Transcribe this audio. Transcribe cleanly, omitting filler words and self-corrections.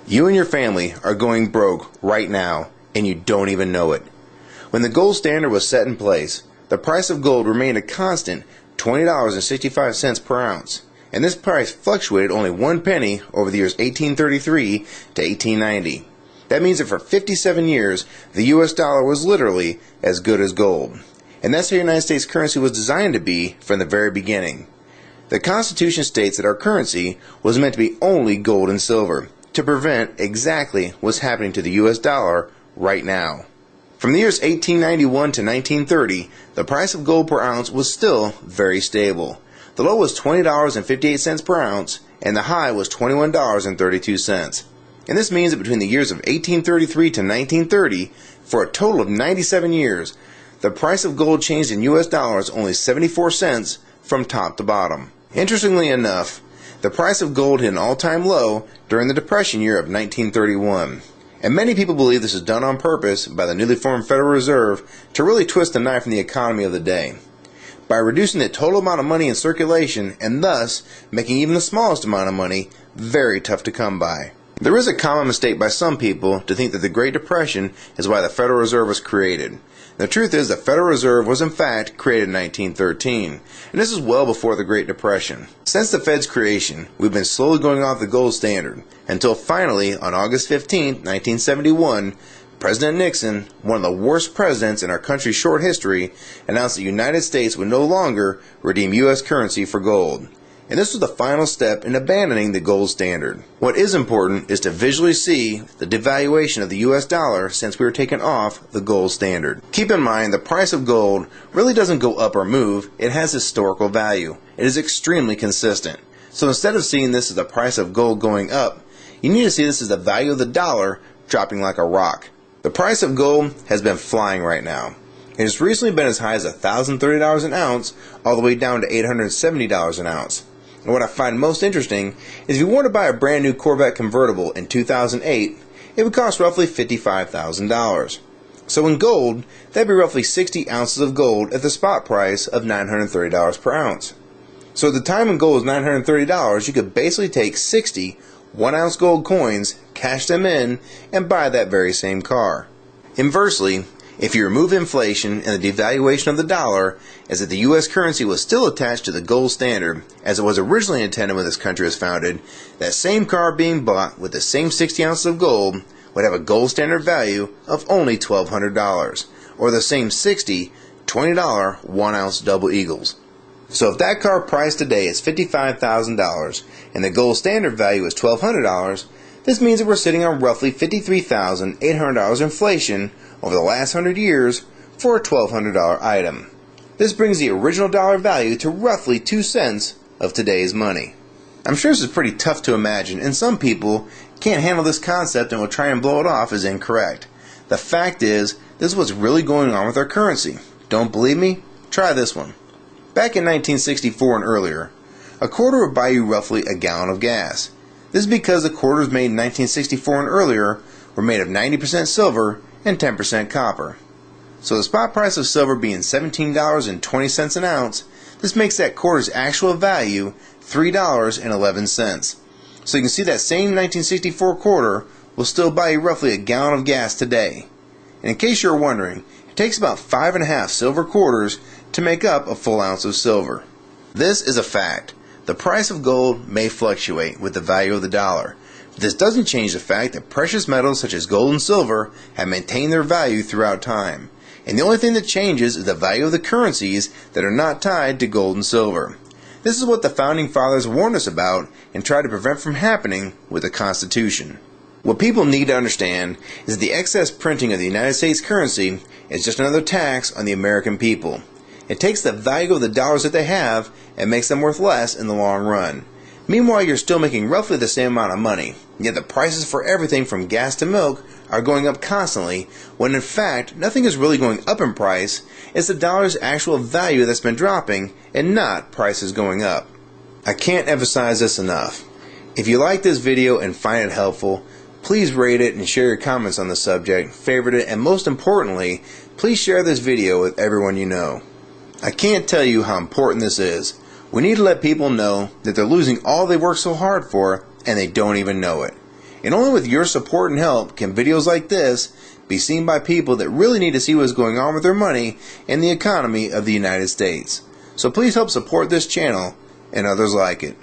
You and your family are going broke right now, and you don't even know it. When the gold standard was set in place, the price of gold remained a constant $20.65 per ounce, and this price fluctuated only 1 penny over the years 1833 to 1890. That means that for 57 years, the US dollar was literally as good as gold. And that's how the United States currency was designed to be from the very beginning. The Constitution states that our currency was meant to be only gold and silver, to prevent exactly what's happening to the US dollar right now. From the years 1891 to 1930, the price of gold per ounce was still very stable. The low was $20.58 per ounce, and the high was $21.32. And this means that between the years of 1833 to 1930, for a total of 97 years, the price of gold changed in US dollars only 74 cents from top to bottom. Interestingly enough, the price of gold hit an all-time low during the Depression year of 1931. And many people believe this is done on purpose by the newly formed Federal Reserve to really twist the knife in the economy of the day, by reducing the total amount of money in circulation and thus making even the smallest amount of money very tough to come by. There is a common mistake by some people to think that the Great Depression is why the Federal Reserve was created. The truth is the Federal Reserve was in fact created in 1913, and this is well before the Great Depression. Since the Fed's creation, we've been slowly going off the gold standard, until finally, on August 15, 1971, President Nixon, one of the worst presidents in our country's short history, announced that the United States would no longer redeem U.S. currency for gold. And this was the final step in abandoning the gold standard. What is important is to visually see the devaluation of the US dollar since we were taken off the gold standard. Keep in mind the price of gold really doesn't go up or move, it has historical value. It is extremely consistent. So instead of seeing this as the price of gold going up, you need to see this as the value of the dollar dropping like a rock. The price of gold has been flying right now. It has recently been as high as $1,030 an ounce all the way down to $870 an ounce. And what I find most interesting is if you want to buy a brand new Corvette convertible in 2008, it would cost roughly $55,000. So in gold, that'd be roughly 60 ounces of gold at the spot price of $930 per ounce. So at the time when gold was $930, you could basically take 60 1-ounce gold coins, cash them in, and buy that very same car. Inversely, if you remove inflation and the devaluation of the dollar, as if the U.S. currency was still attached to the gold standard, as it was originally intended when this country was founded, that same car being bought with the same 60 ounces of gold would have a gold standard value of only $1,200, or the same 60 $20 1-ounce double eagles. So if that car price today is $55,000 and the gold standard value is $1,200, this means that we're sitting on roughly $53,800 inflation over the last 100 years for a $1,200 item. This brings the original dollar value to roughly 2 cents of today's money. I'm sure this is pretty tough to imagine, and some people can't handle this concept and will try and blow it off as incorrect. The fact is, this is what's really going on with our currency. Don't believe me? Try this one. Back in 1964 and earlier, a quarter would buy you roughly a gallon of gas. This is because the quarters made in 1964 and earlier were made of 90% silver and 10% copper. So the spot price of silver being $17.20 an ounce, this makes that quarter's actual value $3.11. So you can see that same 1964 quarter will still buy you roughly a gallon of gas today. And in case you're wondering, it takes about 5.5 silver quarters to make up a full ounce of silver. This is a fact. The price of gold may fluctuate with the value of the dollar. But this doesn't change the fact that precious metals such as gold and silver have maintained their value throughout time. And the only thing that changes is the value of the currencies that are not tied to gold and silver. This is what the Founding Fathers warned us about and tried to prevent from happening with the Constitution. What people need to understand is that the excess printing of the United States currency is just another tax on the American people. It takes the value of the dollars that they have and makes them worth less in the long run. Meanwhile, you're still making roughly the same amount of money, yet the prices for everything from gas to milk are going up constantly, when in fact nothing is really going up in price. It's the dollar's actual value that's been dropping and not prices going up. I can't emphasize this enough. If you like this video and find it helpful, please rate it and share your comments on the subject, favorite it, and most importantly, please share this video with everyone you know. I can't tell you how important this is. We need to let people know that they're losing all they worked so hard for and they don't even know it. And only with your support and help can videos like this be seen by people that really need to see what's going on with their money and the economy of the United States. So please help support this channel and others like it.